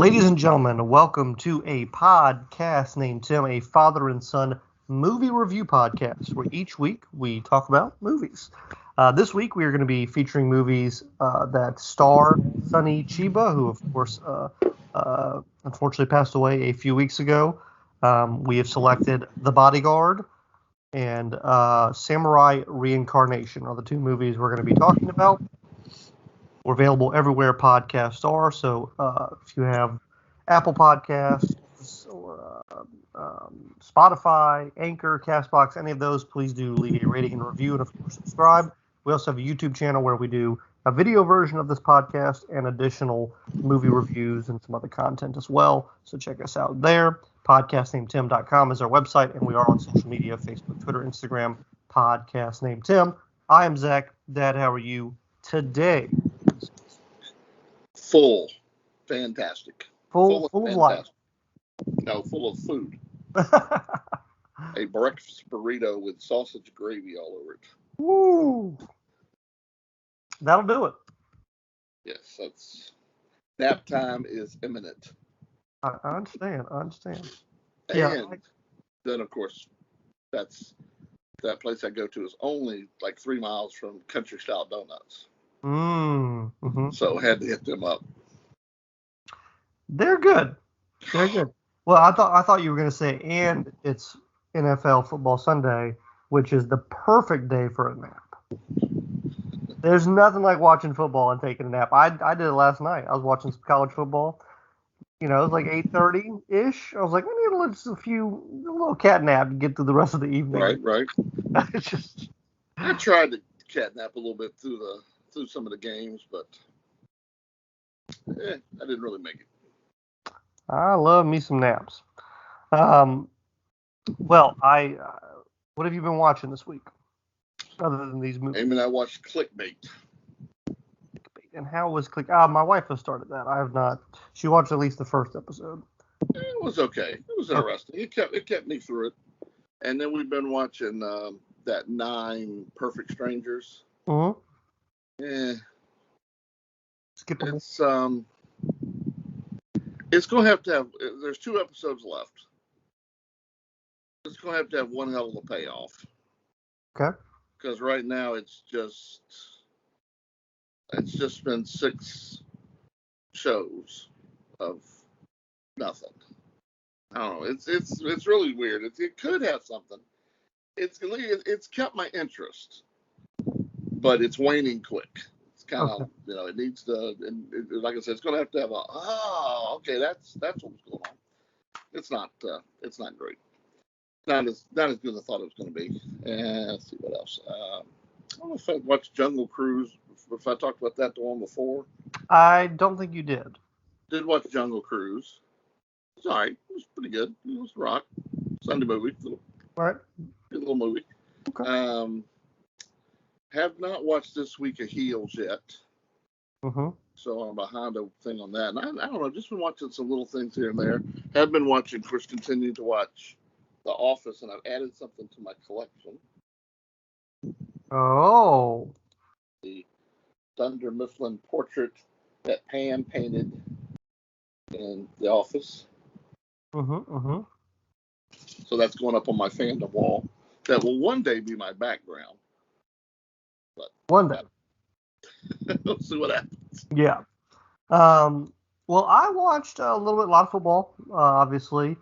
Ladies and gentlemen, welcome to a podcast named Tim, a father and son movie review podcast, where each week we talk about movies. This week we are going to be featuring movies that star Sonny Chiba, who of course unfortunately passed away a few weeks ago. We have selected The Bodyguard and Samurai Reincarnation are the two movies we're going to be talking about. We're available everywhere podcasts are, so if you have Apple Podcasts or Spotify, Anchor, CastBox, any of those, please do leave a rating and review, and of course subscribe. We also have a YouTube channel where we do a video version of this podcast and additional movie reviews and some other content as well, so check us out there. Podcastnametim.com is our website, and we are on social media, Facebook, Twitter, Instagram, Podcast Name Tim. I am Zach. Dad, how are you today? Full. Fantastic. Full of life. No, full of food. A breakfast burrito with sausage gravy all over it. Woo! That'll do it. Yes, that's nap time is imminent. I understand. And Yeah. then, of course, that place I go to is only like 3 miles from Country Style Donuts. Mm-hmm. So had to hit them up. They're good. Well, I thought you were going to say, and it's NFL Football Sunday, which is the perfect day for a nap. There's nothing like watching football and taking a nap. I did it last night. I was watching some college football. You know, it was like 8:30-ish. I was like, we need a little cat nap to get through the rest of the evening. Right. It's just... I tried to cat nap a little bit through some of the games, but I didn't really make it. I love me some naps. Well, what have you been watching this week, other than these movies? I mean, I watched Clickbait. And how was my wife has started that. I have not. She watched at least the first episode. It was okay. It was interesting. It kept me through it. And then we've been watching that 9 Perfect Strangers. Mm-hmm. Skippable. It's going to have. There's 2 episodes left. It's going to have one hell of a payoff. Okay. Because right now it's just been 6 shows of nothing. I don't know. It's really weird. It could have something. It's kept my interest, but it's waning quick. Kind of, it needs to, and like I said, it's going to have okay, that's what's going on. It's not great. Not as good as I thought it was going to be. And let's see what else. I don't know if I watched Jungle Cruise, if I talked about that the one before. I don't think you did. Did watch Jungle Cruise. It's all right. It was pretty good. It was rock. Sunday movie. Good little movie. Okay. Have not watched This Week of Heels yet. Mm-hmm. So I'm behind a thing on that. And I don't know, just been watching some little things here and there. Have been watching, of course, continue to watch The Office, and I've added something to my collection. Oh. The Dunder Mifflin portrait that Pam painted in The Office. Mm-hmm. So that's going up on my fandom wall. That will one day be my background. But one day. We'll see what happens. Yeah. Well, I watched a lot of football, obviously.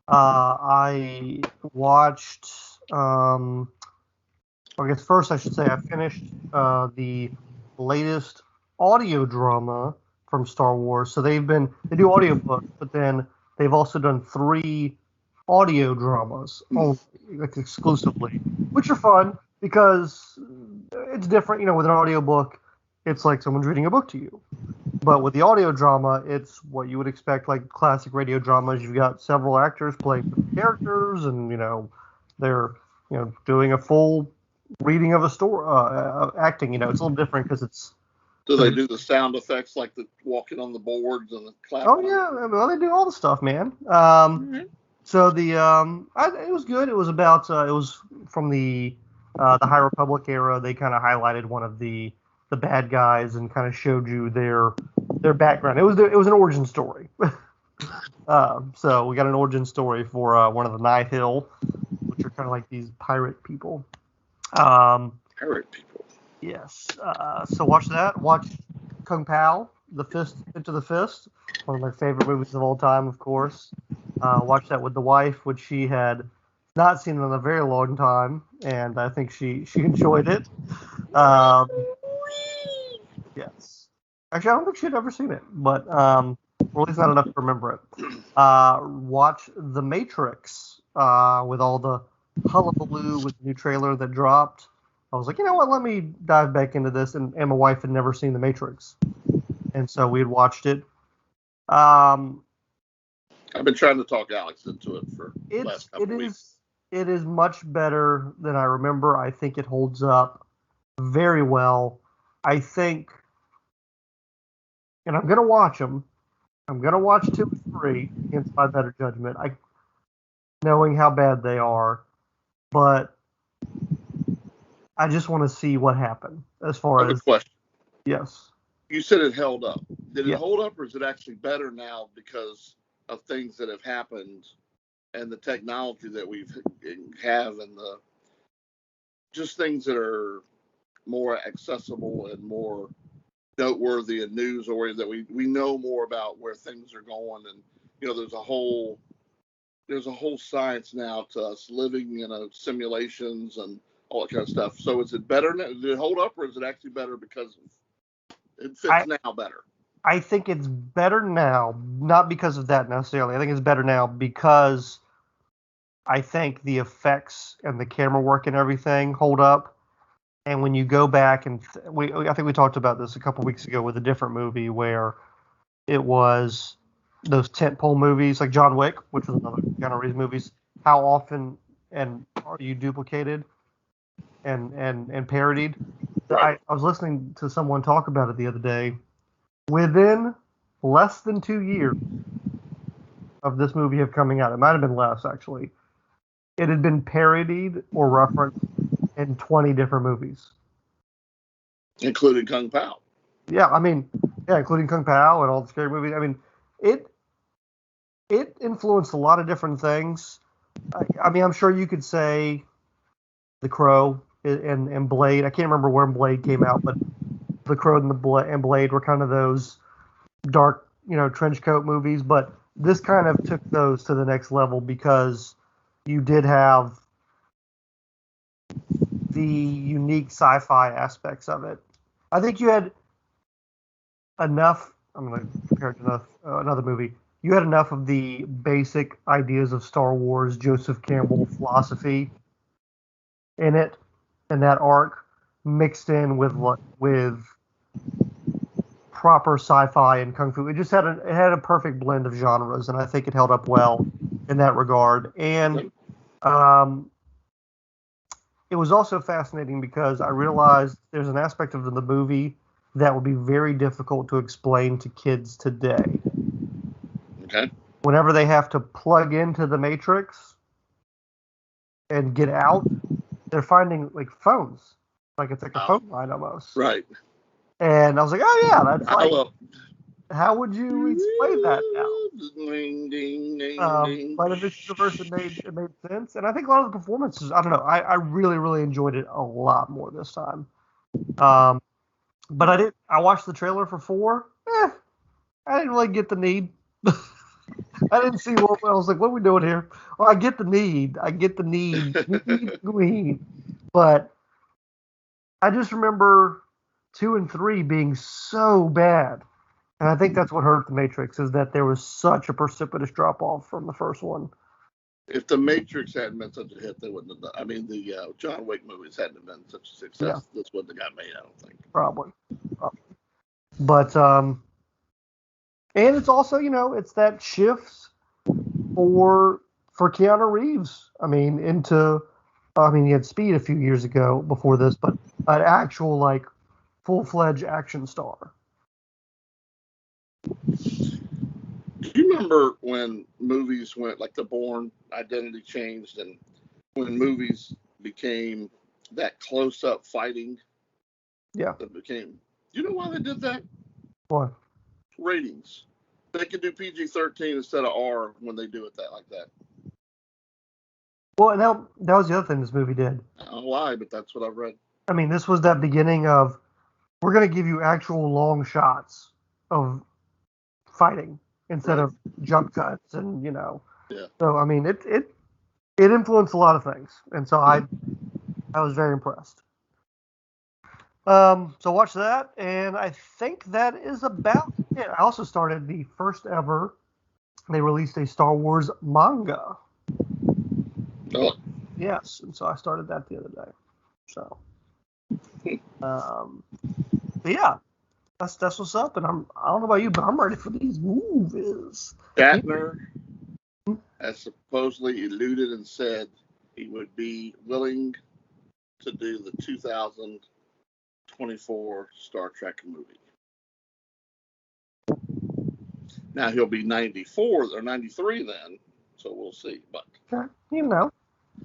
I watched, I guess first I should say I finished the latest audio drama from Star Wars. So they do audiobooks, but then they've also done 3 audio dramas exclusively, which are fun because it's different. With an audiobook, it's like someone's reading a book to you. But with the audio drama, it's what you would expect, like classic radio dramas. You've got several actors playing characters, and they're doing a full reading of a story, acting. It's a little different because it's. Do they do the sound effects like the walking on the boards and the clapping? Oh yeah, well they do all the stuff, man. So it was good. It was about it was from the High Republic era. They kind of highlighted one of the bad guys and kind of showed you their background. It was an origin story. So we got an origin story for one of the Night Hill, which are kind of like these pirate people. Pirate people. Yes. So watch that. Watch Kung Pao, The Fist Into the Fist, one of my favorite movies of all time, of course. Watched that with the wife, which she had not seen in a very long time, and I think she enjoyed it. Um, yes. Actually, I don't think she'd ever seen it, but or at least not enough to remember it. Watch The Matrix with all the hullabaloo with the new trailer that dropped. I was like, you know what? Let me dive back into this, and my wife had never seen The Matrix, and so we had watched it. Um, I've been trying to talk Alex into it for the last it couple weeks. is it is much better than I remember. I think it holds up very well. I think, and I'm gonna watch them. I'm gonna watch 2 and 3 against my better judgment. Knowing how bad they are, but I just want to see what happened as I far have a as question. yes. You said it held up. Did it Yeah. hold up, or is it actually better now because of things that have happened and the technology that we have and the just things that are more accessible and more noteworthy and news oriented that we know more about where things are going, and there's a whole science now to us living in simulations and all that kind of stuff. So is it better now? Did it hold up, or is it actually better because it fits I now better? I think it's better now, not because of that necessarily. I think it's better now because I think the effects and the camera work and everything hold up. And when you go back and I think we talked about this a couple weeks ago with a different movie where it was those tentpole movies like John Wick, which was another Keanu Reeves movies. How often and are you duplicated and parodied? Right. I was listening to someone talk about it the other day. Within less than 2 years of this movie have coming out, it might have been less actually. It had been parodied or referenced in 20 different movies, Including Kung Pao. Yeah, I mean, yeah, including Kung Pao and all the scary movies. I mean, it it influenced a lot of different things. I mean, I'm sure you could say The Crow and Blade. I can't remember when Blade came out, but The Crow and Blade were kind of those dark, trench coat movies. But this kind of took those to the next level because you did have the unique sci-fi aspects of it. I think you had enough. I'm going to compare it to another movie. You had enough of the basic ideas of Star Wars, Joseph Campbell philosophy in it, in that arc, mixed in with proper sci-fi and kung fu. It just had a perfect blend of genres, and I think it held up well in that regard. And it was also fascinating because I realized there's an aspect of the movie that would be very difficult to explain to kids today. Okay. Whenever they have to plug into the Matrix and get out, they're finding like phones. Like it's like a phone line almost. Right. And I was like, oh yeah, that's like, love. how would you explain that now? Ding, ding, ding, ding. But in this universe, it made sense, and I think a lot of the performances. I don't know. I really really enjoyed it a lot more this time. Um, but I watched the trailer for 4. I didn't really get the need. I didn't see what I was like. What are we doing here? Well, I get the need. I get the need. Need. But I just remember 2 and 3 being so bad. And I think that's what hurt The Matrix, is that there was such a precipitous drop off from the first one. If The Matrix hadn't been such a hit, they wouldn't have done. I mean, the John Wick movies hadn't been such a success. Yeah. This wouldn't have got made. I don't think. Probably. But and it's also, it's that shift for Keanu Reeves. I mean, he had Speed a few years ago before this, but an actual like full-fledged action star. Do you remember when movies went like the Bourne identity changed, and when movies became that close-up fighting? Yeah. That became. Do you know why they did that? What? Ratings. They can do PG-13 instead of R when they do it like that. Well, and that was the other thing this movie did. I don't know why, but that's what I've read. I mean, this was that beginning of, we're going to give you actual long shots of fighting instead of jump cuts and, Yeah. So, I mean, it influenced a lot of things. And so I was very impressed. So watch that, and I think that is about it. I also started the first ever, they released a Star Wars manga. Oh. Yes, and so I started that the other day. So, but yeah, that's what's up, and I don't know about you, but I'm ready for these movies. Shatner has supposedly alluded and said he would be willing to do the 2024 Star Trek movie. Now he'll be 94 or 93 then, so we'll see. But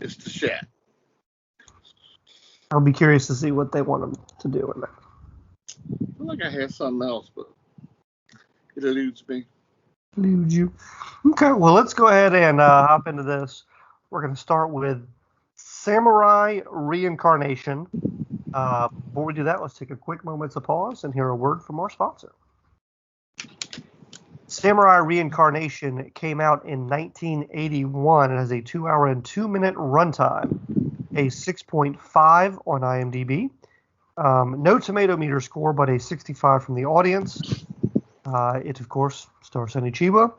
it's the Shat. I'll be curious to see what they want him to do in that. I feel like I had something else, but it eludes me. Eludes you. Okay, well, let's go ahead and hop into this. We're going to start with Samurai Reincarnation. Before we do that, let's take a quick moment to pause and hear a word from our sponsor. Samurai Reincarnation came out in 1981 and has a 2-hour and 2-minute runtime, a 6.5 on IMDb. No tomato meter score, but a 65 from the audience. It, of course, stars Sonny Chiba.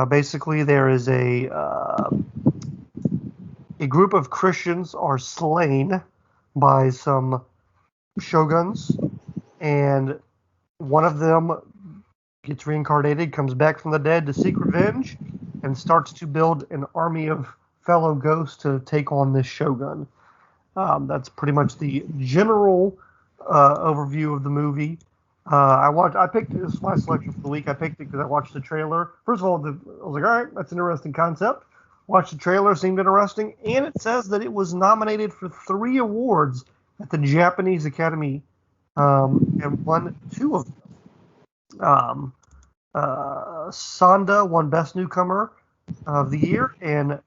Basically, there is a group of Christians are slain by some shoguns, and one of them gets reincarnated, comes back from the dead to seek revenge, and starts to build an army of fellow ghosts to take on this shogun. That's pretty much the general overview of the movie. I picked this was my selection for the week. I picked it because I watched the trailer. First of all, I was like, all right, that's an interesting concept. Watched the trailer, seemed interesting, and it says that it was nominated for 3 awards at the Japanese Academy, and won 2 of them. Sonda won Best Newcomer of the Year, and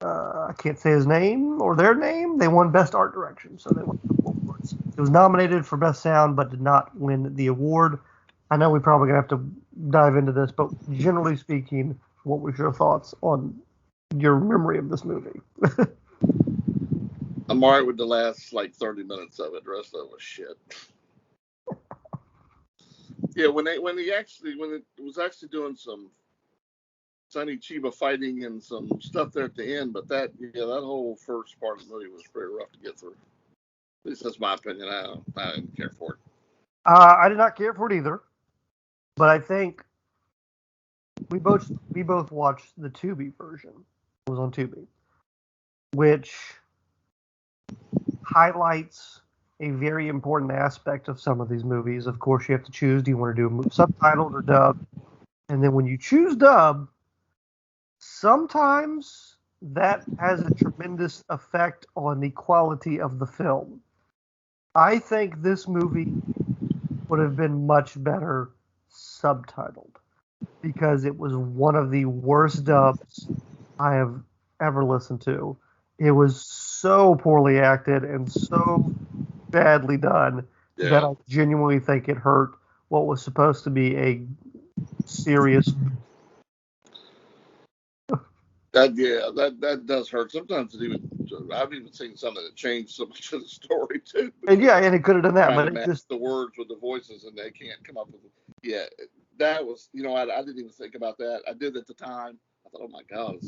I can't say his name or their name. They won Best Art Direction, so they won 2 awards. It was nominated for Best Sound, but did not win the award. I know we're probably going to have to dive into this, but generally speaking, what was your thoughts on your memory of this movie? I'm alright with the last 30 minutes of it. The rest of it was shit. Yeah, when it was actually doing some Sonny Chiba fighting and some stuff there at the end, but that whole first part of the movie was pretty rough to get through. At least that's my opinion. I didn't care for it. I did not care for it either, but I think we both watched the Tubi version. It was on Tubi, which highlights a very important aspect of some of these movies. Of course, you have to choose, do you want to do subtitled or dub? And then when you choose dub, sometimes that has a tremendous effect on the quality of the film. I think this movie would have been much better subtitled, because it was one of the worst dubs I have ever listened to. It was so poorly acted and so badly done that I genuinely think it hurt what was supposed to be a serious. That does hurt. Sometimes I've even seen something that changed so much of the story too. And it could have done that, but it just the words with the voices and they can't come up with it. Yeah, that was I didn't even think about that. I did at the time. I thought, oh my god,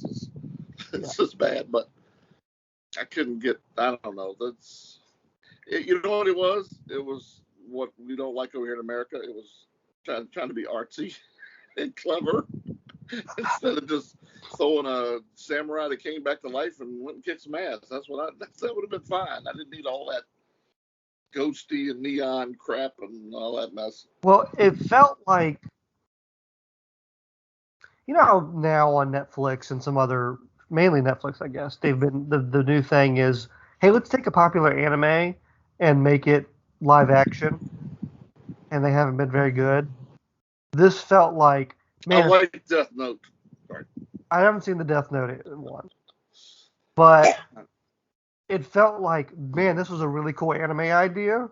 this is bad, but I couldn't get. I don't know. You know what it was? It was what we don't like over here in America. It was trying to be artsy and clever instead of just throwing a samurai that came back to life and went and kicked some ass. That would have been fine. I didn't need all that ghosty and neon crap and all that mess. Well, it felt like, how now on Netflix and some other, mainly Netflix, I guess, they've been, the new thing is, hey, let's take a popular anime and make it live action, and they haven't been very good. This felt like I Man, like Death Note. Sorry. I haven't seen the Death Note one, but it felt like, man, this was a really cool anime idea,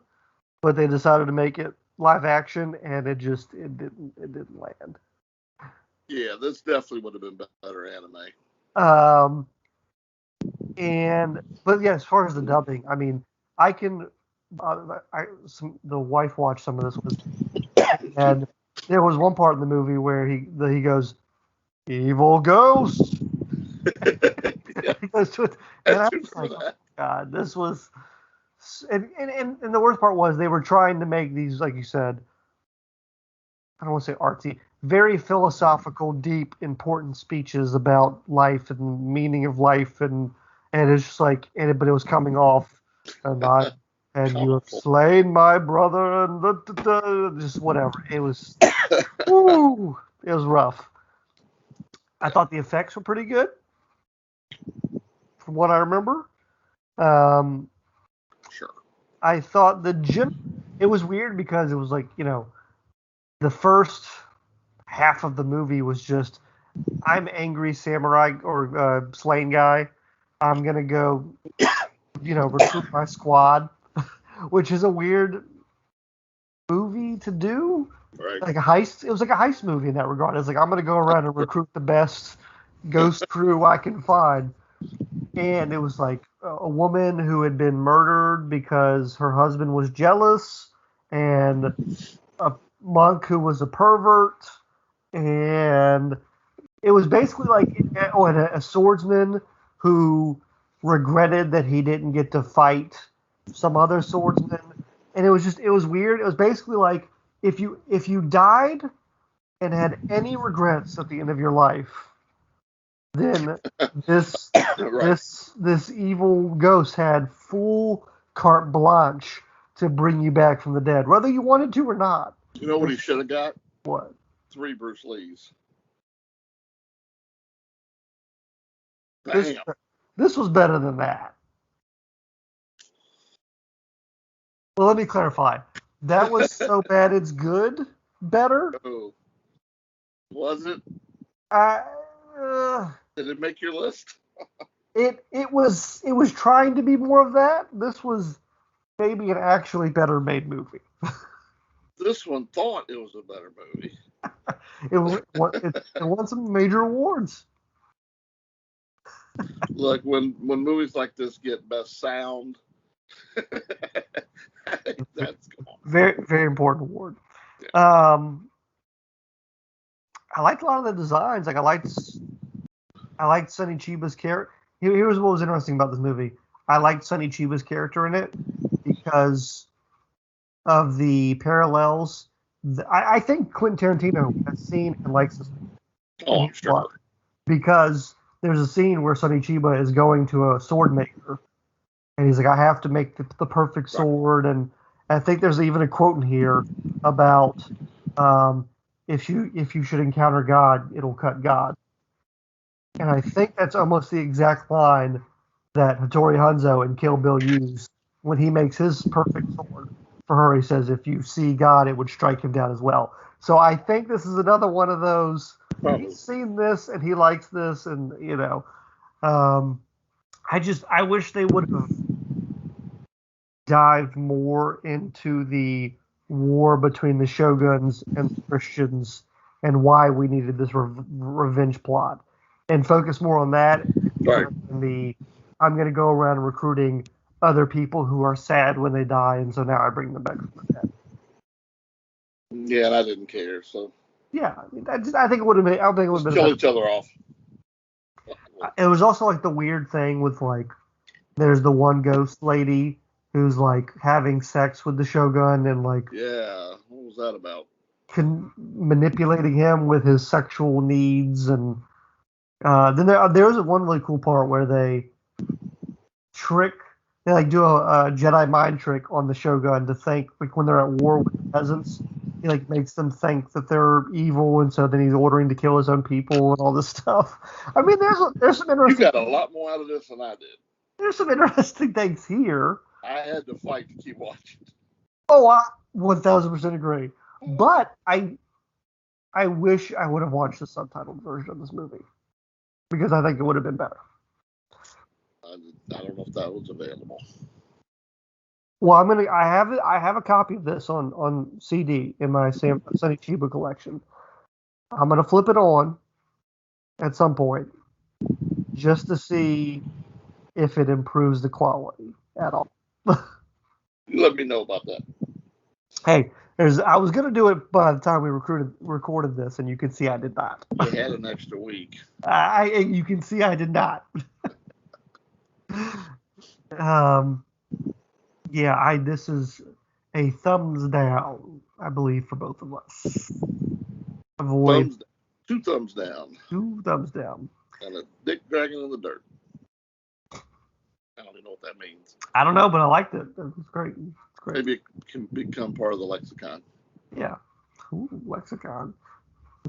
but they decided to make it live action, and it didn't land. Yeah, this definitely would have been better anime. But yeah, as far as the dubbing, I mean, I can, the wife watched some of this with me, and there was one part in the movie where he goes, "Evil ghost." Yeah, He goes to it, and I I do was like, remember "Oh that. my God, this was." And the worst part was they were trying to make these, like you said, I don't want to say artsy, very philosophical, deep, important speeches about life and meaning of life, and it's just like, but it was coming off, and you have Comical. slain my brother, and just whatever. Woo, it was rough. I Yeah, thought the effects were pretty good, from what I remember. Um, sure. I thought it was weird because it was like, the first half of the movie was just, I'm angry samurai or slain guy. I'm gonna go, recruit my squad, which is a weird movie to do. Right. Like a heist. It was like a heist movie in that regard. It's like, I'm gonna go around and recruit the best ghost crew I can find. And it was like a woman who had been murdered because her husband was jealous, and a monk who was a pervert, and it was basically like, and a swordsman who regretted that he didn't get to fight some other swordsman, and it was weird. It was basically like, if you died and had any regrets at the end of your life, then this Right. this evil ghost had full carte blanche to bring you back from the dead, whether you wanted to or not. You know what he should have got? What? 3 Bruce Lees. This Bam. this was better than that. Well, let me clarify. That was so bad it's good. Better. Oh, was it? I, uh, Did it make your list? it was trying to be more of that. This was maybe an actually better made movie. This one thought it was a better movie. It won some major awards. Look, when movies like this get best sound, that's gone. Very very important award. Yeah. I liked a lot of the designs. Like I liked Sonny Chiba's character. Here's what was interesting about this movie. I liked Sonny Chiba's character in it because of the parallels. I think Quentin Tarantino has seen and likes this movie. Oh, I'm sure. Because there's a scene where Sonny Chiba is going to a sword maker, and he's like, I have to make the perfect sword. And I think there's even a quote in here about, if you should encounter God, it'll cut God. And I think that's almost the exact line that Hattori Hanzo in Kill Bill used when he makes his perfect sword for her. He says, if you see God, it would strike him down as well. So I think this is another one of those. Probably. He's seen this and he likes this, and I wish they would have dived more into the war between the shoguns and the Christians and why we needed this revenge plot, and focus more on that. Right. I'm going to go around recruiting other people who are sad when they die, and so now I bring them back from the dead. Yeah, and I didn't care. So Yeah, I think it would have been. I don't think it would have been kill each other off. It was also like the weird thing with, like, there's the one ghost lady who's like having sex with the shogun and like, Yeah, what was that about? manipulating him with his sexual needs, and then there's one really cool part where they do a Jedi mind trick on the shogun to think, like, when they're at war with the peasants, he like makes them think that they're evil, and so then he's ordering to kill his own people and all this stuff. I mean, there's some You interesting. got a lot more out of this than I did. There's some interesting things here. I had to fight to keep watching. Oh, I 1000% agree. But I wish I would have watched the subtitled version of this movie because I think it would have been better. I don't know if that was available. Well, I have it. I have a copy of this on CD in my Sonny Chiba collection. I'm gonna flip it on at some point just to see if it improves the quality at all. You let me know about that. Hey, I was gonna do it by the time we recorded this, and you can see I did not. You had an extra week. You can see I did not. Yeah, this is a thumbs down, I believe, for both of us. Avoid two thumbs down. 2 thumbs down. And a dick dragging in the dirt. I don't even know what that means. I don't know, but I liked it. It was great. It's great. Maybe it can become part of the lexicon. Yeah. Ooh, lexicon.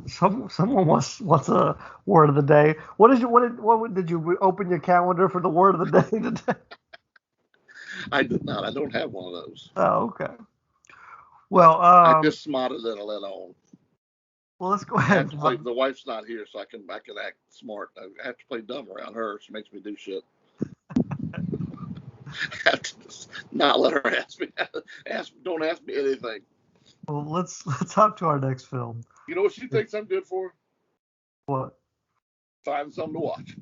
Someone wants a word of the day. What did you open your calendar for the word of the day today? I did not. I don't have one of those. Oh, okay. Well, I just smarted and I let on. Well, let's go ahead. The wife's not here, so I can act smart. I have to play dumb around her. She makes me do shit. I have to just not let her ask me. Don't ask me anything. Well, let's hop to our next film. You know what she thinks I'm good for? What? Find something to watch.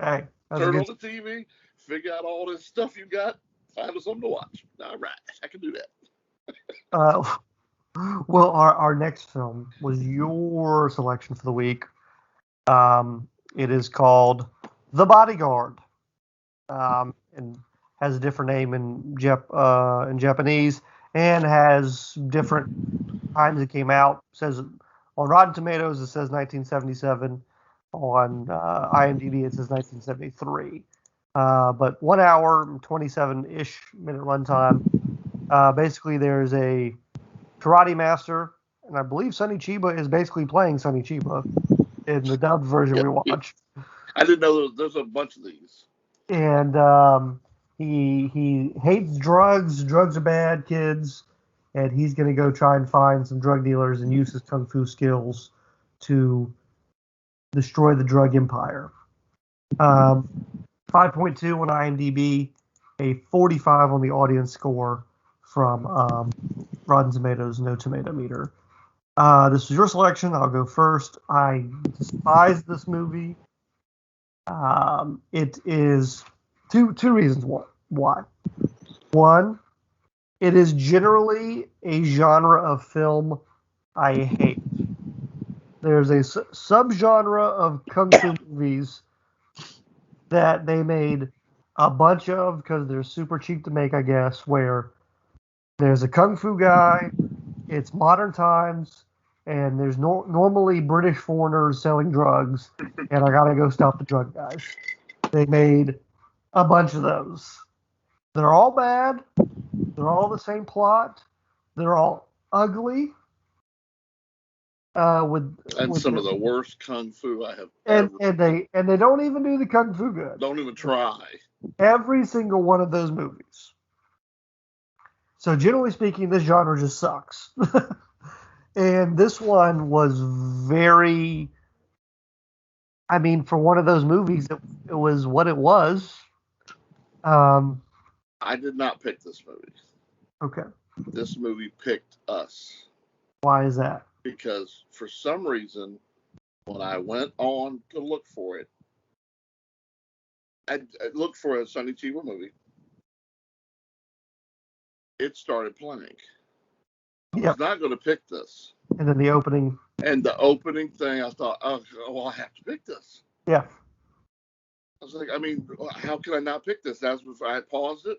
Hey, turn on the TV, figure out all this stuff you got, find us something to watch. All right, I can do that. Well, our next film was your selection for the week. It is called The Bodyguard, and has a different name in Japanese, and has different times it came out. It says on Rotten Tomatoes it says 1977. On IMDb it says 1973. But 1 hour, 27-ish minute runtime. Basically, there's a karate master, and I believe Sonny Chiba is basically playing Sonny Chiba in the dubbed version we watched. I didn't know there's a bunch of these. And he hates drugs. Drugs are bad, kids. And he's going to go try and find some drug dealers and use his kung fu skills to destroy the drug empire. 5.2 on IMDb, a 45 on the audience score from Rotten Tomatoes, no tomato meter. This is your selection. I'll go first. I despise this movie. It is two reasons why. One, it is generally a genre of film I hate. There's a subgenre of kung fu movies that they made a bunch of because they're super cheap to make, I guess, where there's a kung fu guy, it's modern times, and there's normally British foreigners selling drugs, and I gotta go stop the drug guys. They made a bunch of those. They're all bad. They're all the same plot. They're all ugly. With some of the worst kung fu I have ever. And they don't even do the kung fu good. Don't even try. Every single one of those movies. So generally speaking, this genre just sucks. And this one was very. I mean, for one of those movies, it was what it was. I did not pick this movie. Okay. This movie picked us. Why is that? Because for some reason, when I went on to look for it, I looked for a Sonny Chiba movie. It started playing. I was not going to pick this. And then the opening. And the opening thing, I thought, oh, well, I have to pick this. Yeah. I was like, I mean, how can I not pick this? That's before I paused it,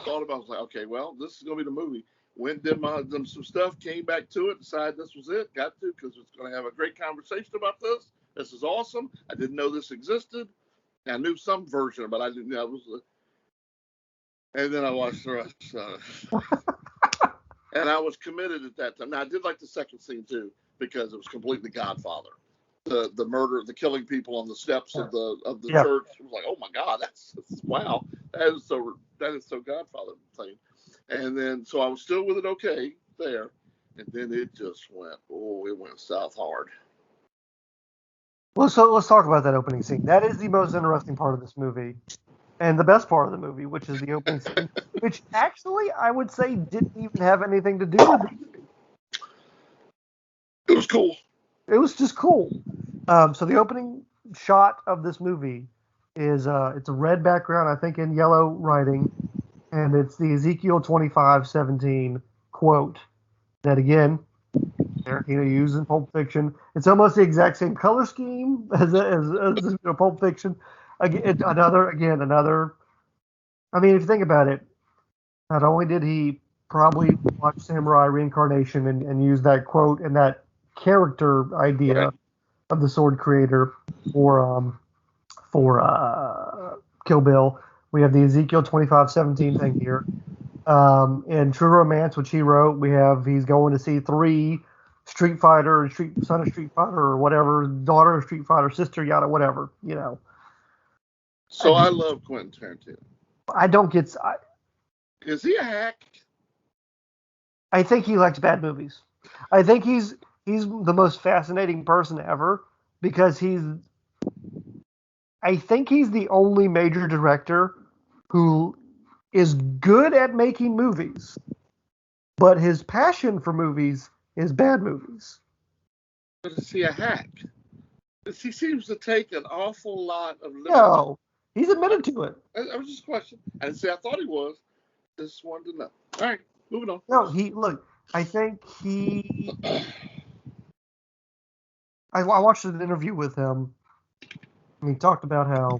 thought about it, I was like, okay, well, this is going to be the movie. Went, did some stuff, came back to it, decided this was it, got to, because it's going to have a great conversation about this. This is awesome. I didn't know this existed. I knew some version, but I didn't know it was. And then I watched the rest. And I was committed at that time. Now, I did like the second scene, too, because it was completely Godfather. The murder, the killing people on the steps of the church. It was like, oh my God, that's wow. That is so Godfather thing. And then, so I was still with it okay there. And then it went south hard. Well, so let's talk about that opening scene. That is the most interesting part of this movie, and the best part of the movie, which is the opening scene, which actually I would say didn't even have anything to do with the movie. It was cool. It was just cool. So the opening shot of this movie is it's a red background, I think, in yellow writing, and it's the Ezekiel 25:17 quote that again Tarantino used in Pulp Fiction. It's almost the exact same color scheme as Pulp Fiction. Another. I mean, if you think about it, not only did he probably watch Samurai Reincarnation and use that quote and that character idea of the sword creator for Kill Bill, we have the Ezekiel 25:17 thing here. In True Romance, which he wrote, he's going to see 3 Street Fighter, son of Street Fighter, or whatever, daughter of Street Fighter, sister, yada, whatever, you know. So I love Quentin Tarantino. I don't get. Is he a hack? I think he likes bad movies. I think he's the most fascinating person ever because I think he's the only major director who is good at making movies, but his passion for movies is bad movies. But is he a hack? He seems to take an awful lot of liberty. No, he's admitted to it. I was just a question. I didn't say I thought he was. Just wanted to know. All right, moving on. No, I think I watched an interview with him, and he talked about how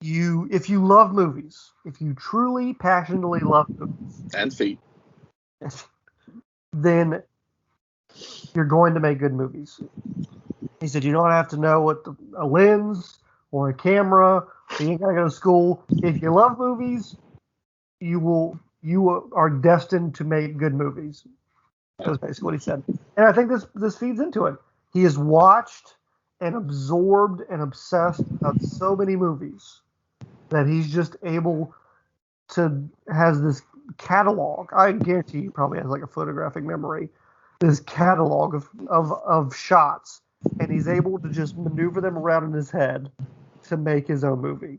if you love movies, if you truly, passionately love movies, and feet, then you're going to make good movies. He said you don't have to know what a lens or a camera. You ain't gotta go to school. If you love movies, you are destined to make good movies. That was basically what he said. And I think this feeds into it. He has watched and absorbed and obsessed about so many movies that he's just able to has this catalog. I guarantee he probably has like a photographic memory. This catalog of shots, and he's able to just maneuver them around in his head to make his own movie.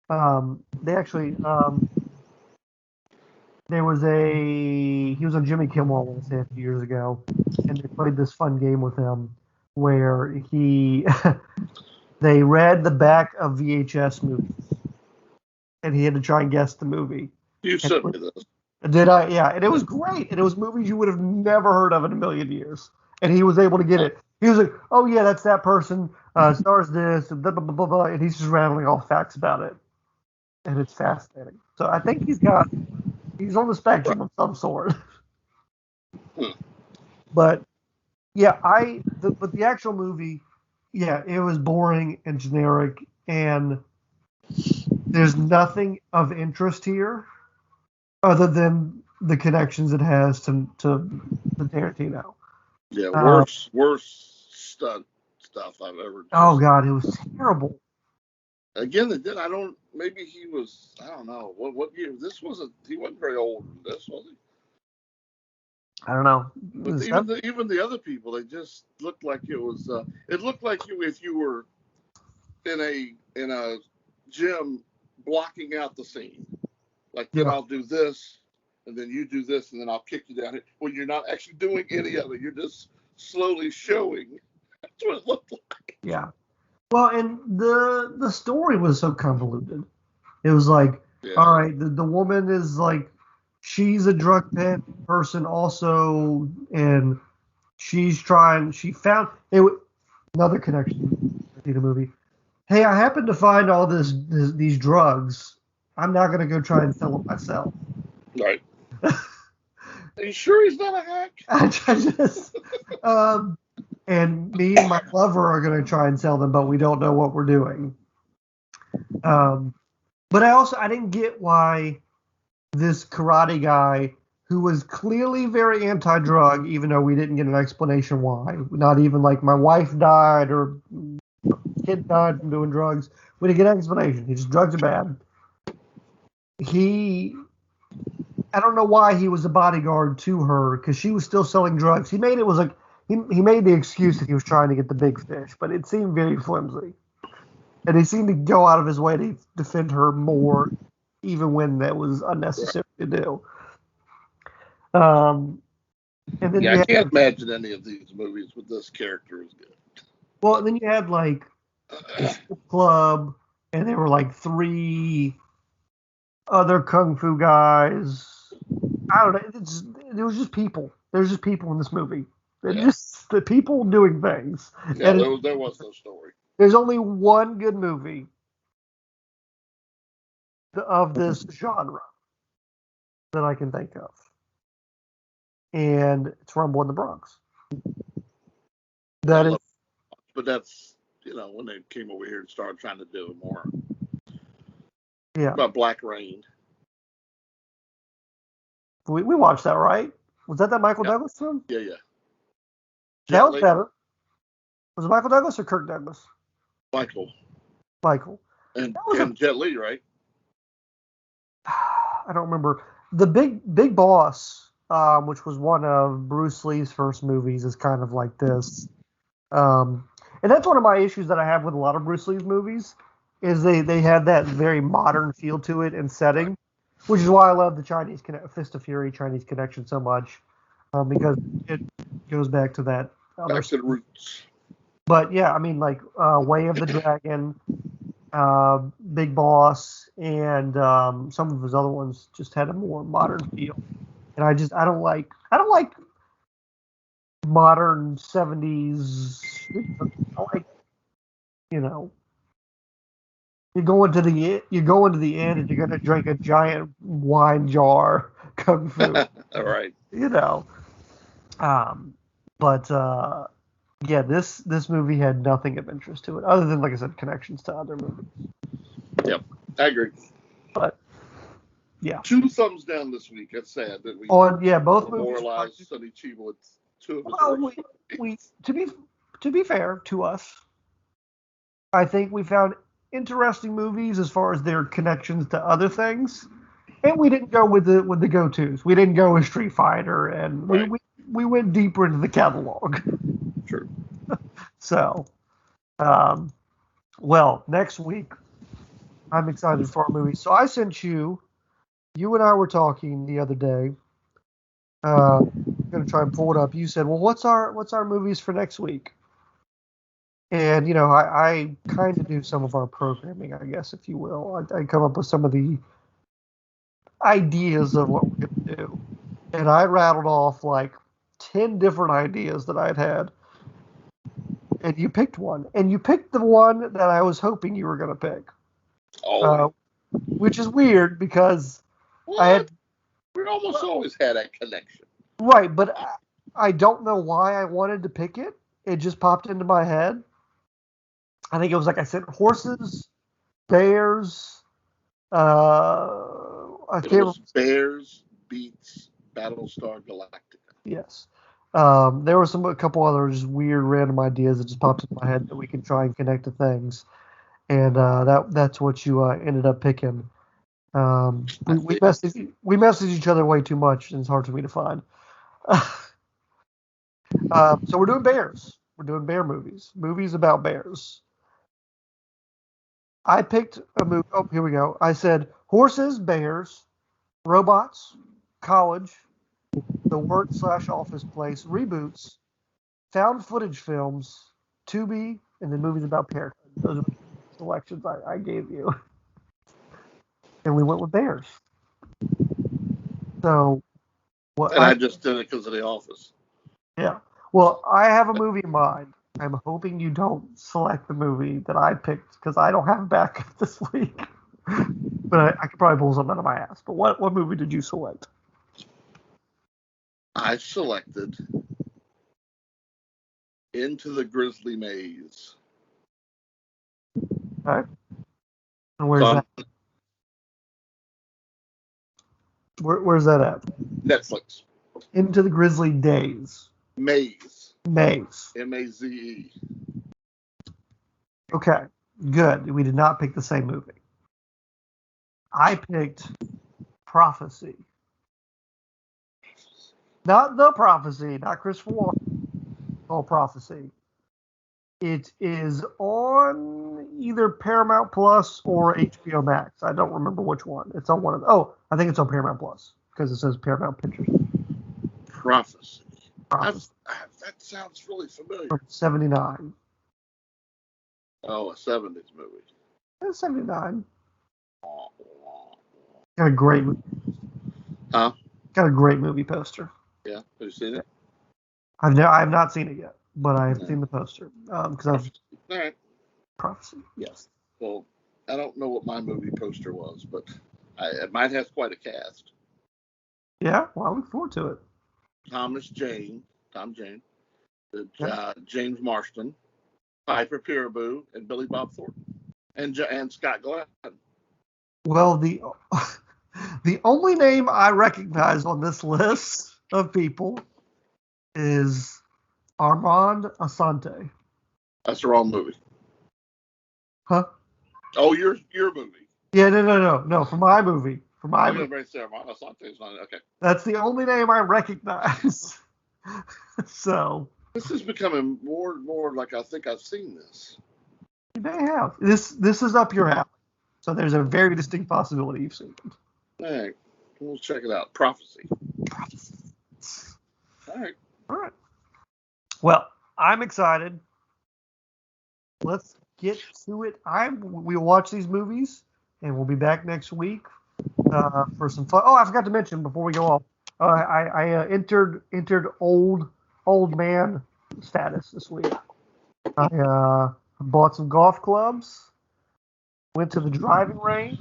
They actually he was on Jimmy Kimmel, I want to say, a few years ago, and they played this fun game with him where they read the back of VHS movies, and he had to try and guess the movie. You sent me this. Did I? Yeah, and it was great, and it was movies you would have never heard of in a million years, and he was able to get it. He was like, "Oh yeah, that's that person. Stars this, and blah blah blah blah blah," and he's just rattling off facts about it, and it's fascinating. So I think he's on the spectrum of some sort. But yeah, but the actual movie, yeah, it was boring and generic, and there's nothing of interest here other than the connections it has to Tarantino. Yeah, worst stunt stuff I've ever done. Oh God, it was terrible. Again, maybe he was, I don't know, what year, he wasn't very old in this, was he? I don't know. But even the other people, they just looked like it was, it looked like if you were in a gym blocking out the scene. Like, then I'll do this, and then you do this, and then I'll kick you down here. When you're not actually doing any of it, you're just slowly showing. That's what it looked like. Yeah. Well, and the story was so convoluted. It was like, all right, the woman is like, she's a drug pen person also, and she found another connection to the movie. Hey, I happened to find all these drugs. I'm not going to go try and sell them myself. Right. Are you sure he's not a hack? I just, and me and my lover are going to try and sell them, but we don't know what we're doing. But I didn't get why this karate guy, who was clearly very anti-drug, even though we didn't get an explanation why, not even like my wife died or kid died from doing drugs, we didn't get an explanation. He just, drugs are bad. He I don't know why he was a bodyguard to her because she was still selling drugs. He made it was like he made the excuse that he was trying to get the big fish, but it seemed very flimsy. And he seemed to go out of his way to defend her more, even when that was Right. unnecessary to do. Um, and then Yeah, you I had can't imagine any of these movies with this character as then you had like the good. strip club, and there were like three other kung fu guys. I don't know. There was just people. There's just people in this movie. They're Yeah, just the people doing things. yeah, And there was no story. there's only one good movie of this genre that I can think of, and it's Rumble in the Bronx. I That is, love, but that's when they came over here and started trying to do more yeah. about Black Rain. We watched that, right? Was that Michael Yeah, Douglas film? yeah, yeah. That Jet was Li, better. Was it Michael Douglas or Kirk Douglas? Michael, Michael. and That was a. and Jet Li, right? I don't remember the Big Boss, which was one of Bruce Lee's first movies, is kind of like this. And that's one of my issues that I have with a lot of Bruce Lee's movies, is they have that very modern feel to it and Right. setting, which is why I love the Fist of Fury Chinese Connection so much, because it goes back to that other. Back to the roots. But yeah, I mean like Way of the Dragon, Big Boss, and some of his other ones just had a more modern feel. And I don't like modern 70s. I like you know you go into the end and you're gonna drink a giant wine jar kung fu. All right. You know. But yeah, this movie had nothing of interest to it other than, like I said, connections to other movies. Yep, I agree. But yeah, 2 thumbs down this week. It's sad that we both movies. memorialized Sonny Chiba with two of his Well, worst we movies. to be fair to us, I think we found interesting movies as far as their connections to other things, and we didn't go with the go tos. We didn't go with Street Fighter, and we Right. we, we went deeper into the catalog. True. So, um, well, next week I'm excited for our movie. So I sent you. You and I were talking the other day. I'm gonna try and pull it up. You said, "Well, what's our movies for next week?" And I kind of do some of our programming, I guess, if you will. I come up with some of the ideas of what we're gonna do, and I rattled off like 10 different ideas that I'd had, and you picked one, and you picked the one that I was hoping you were gonna pick, Always. uh, which is weird because I What? had We almost always had that connection. right, but I don't know why I wanted to pick it. It just popped into my head. I think it was like I said, horses, bears. I It can't remember. was Bears beats Battlestar Galactica. Yes. There were a couple other just weird random ideas that just popped into my head that we can try and connect to things, and that's what you ended up picking. I We think message each other way too much, and it's hard for me to find. So we're doing bears. We're doing bear movies about bears. I picked a movie. Oh, here we go. I said horses, bears, robots, college, the work/office place, reboots, found footage films, Tubi, and then movies about parenthood. Those are the selections I gave you. And we went with bears. So what and I just did it because of The Office. yeah. Well, I have a movie in mind. I'm hoping you don't select the movie that I picked because I don't have a backup this week. But I could probably pull something out of my ass. But what movie did you select? I selected Into the Grizzly Maze. Okay. And where's So that? Where's that at? Netflix. Into the Grizzly Days. Maze. Maze. Maze. Okay. Good. We did not pick the same movie. I picked Prophecy. Not The Prophecy, not Christopher Walken. Oh, Prophecy. It is on either Paramount Plus or HBO Max. I don't remember which one. It's on one of the, oh, I think it's on Paramount Plus because it says Paramount Pictures. Prophecy. Prophecy. That sounds really familiar. From 79. Oh, a 70s movie. It's 79. Got a great movie. Huh? Got a great movie poster. Yeah. Have you seen it? I have not seen it yet, but I've seen the poster. Because I've All right. Prophecy. Yes. Well, I don't know what my movie poster was, but mine has quite a cast. Yeah. Well, I look forward to it. Tom Jane, Yeah. James Marston, Piper Perabo, and Billy Bob Thornton, and Scott Glenn. Well, the only name I recognize on this list of people is Armand Asante. That's the wrong movie. Huh? Oh, your movie. Yeah, no. For my movie. Armand Asante's on it. Okay. That's the only name I recognize. So. This is becoming more and more like I think I've seen this. You may have. This is up your alley. So there's a very distinct possibility you've seen it. All right. We'll check it out. Prophecy. All right. Well, I'm excited. Let's get to it. We'll watch these movies, and we'll be back next week for some fun. Oh, I forgot to mention before we go off. I entered old man status this week. I bought some golf clubs. Went to the driving range.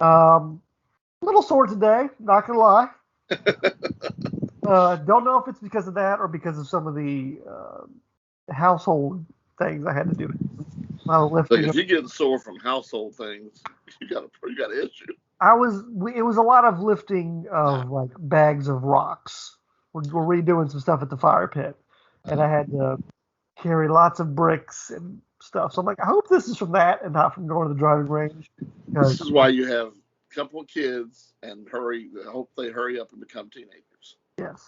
Little sore today, not gonna lie. Don't know if it's because of that or because of some of the household things I had to do. Look, if you get sore from household things, you got an issue. It was a lot of lifting of like bags of rocks. We're redoing some stuff at the fire pit, and I had to carry lots of bricks and stuff. So I'm like, I hope this is from that and not from going to the driving range. This is why you have a couple of kids and hope they hurry up and become teenagers. Yes.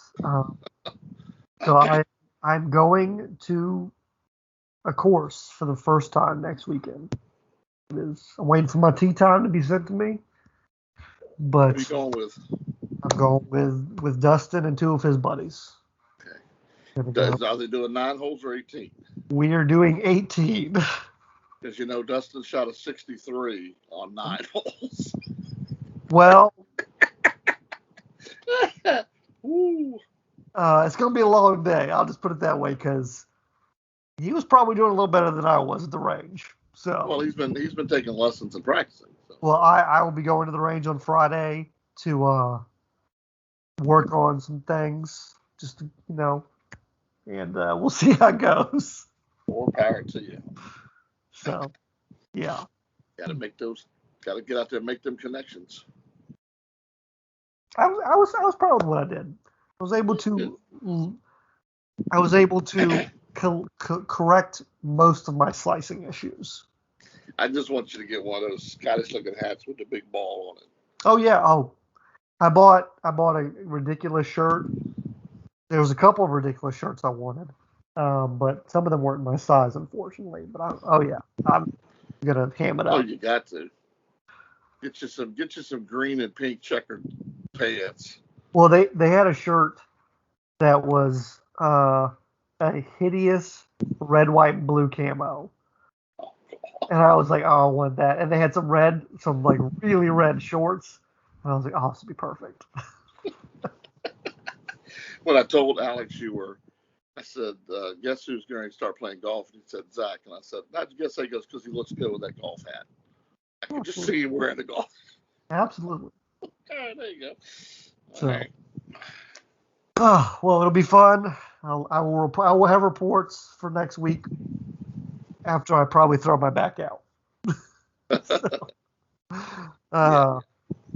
So I'm going to a course for the first time next weekend. I'm waiting for my tee time to be sent to me. But who are you going with? I'm going with Dustin and two of his buddies. Okay. Are they doing 9 holes or 18? We are doing 18. Because Dustin shot a 63 on 9 holes. Well, it's going to be a long day. I'll just put it that way because he was probably doing a little better than I was at the range. So. Well, he's been taking lessons and practicing. So. Well, I will be going to the range on Friday to work on some things, just to, and we'll see how it goes. More power to you. So, yeah. Got to get out there and make them connections. I was proud of what I did. I was able to correct most of my slicing issues. I just want you to get one of those Scottish-looking hats with the big ball on it. Oh yeah. Oh, I bought a ridiculous shirt. There was a couple of ridiculous shirts I wanted, but some of them weren't my size, unfortunately. But I'm gonna ham it up. Oh, you got to get you some green and pink checkered pants. Well, they had a shirt that was a hideous red, white, and blue camo. And I was like, oh, I want that. And they had some like really red shorts. And I was like, oh, this would be perfect. When I told Alex I said, guess who's going to start playing golf? And he said, Zach. And I said, I guess he goes because he looks good with that golf hat. I can just see him wearing the golf. Absolutely. All right, there you go. So, all right. Oh, well, it'll be fun. I will have reports for next week after I probably throw my back out.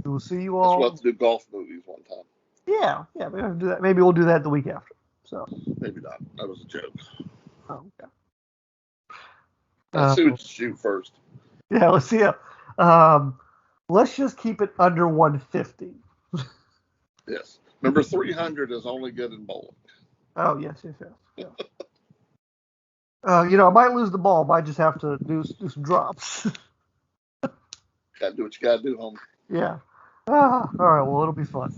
We'll see you all. We'll have to do golf movies one time. Yeah, maybe we'll do that. Maybe we'll do that the week after. So maybe not. That was a joke. Oh, okay. Let's see what you shoot first. Yeah, let's see. Let's just keep it under 150. Yes. Number 300 is only good in bowling. Oh, yes. Yeah. I might lose the ball, but I just have to do some drops. Gotta do what you gotta do, homie. Yeah. All right. Well, it'll be fun.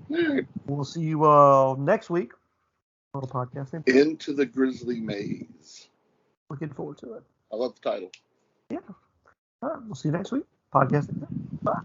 Right. We'll see you next week on the podcast. Into the Grizzly Maze. Looking forward to it. I love the title. Yeah. All right. We'll see you next week. Podcast. Bye.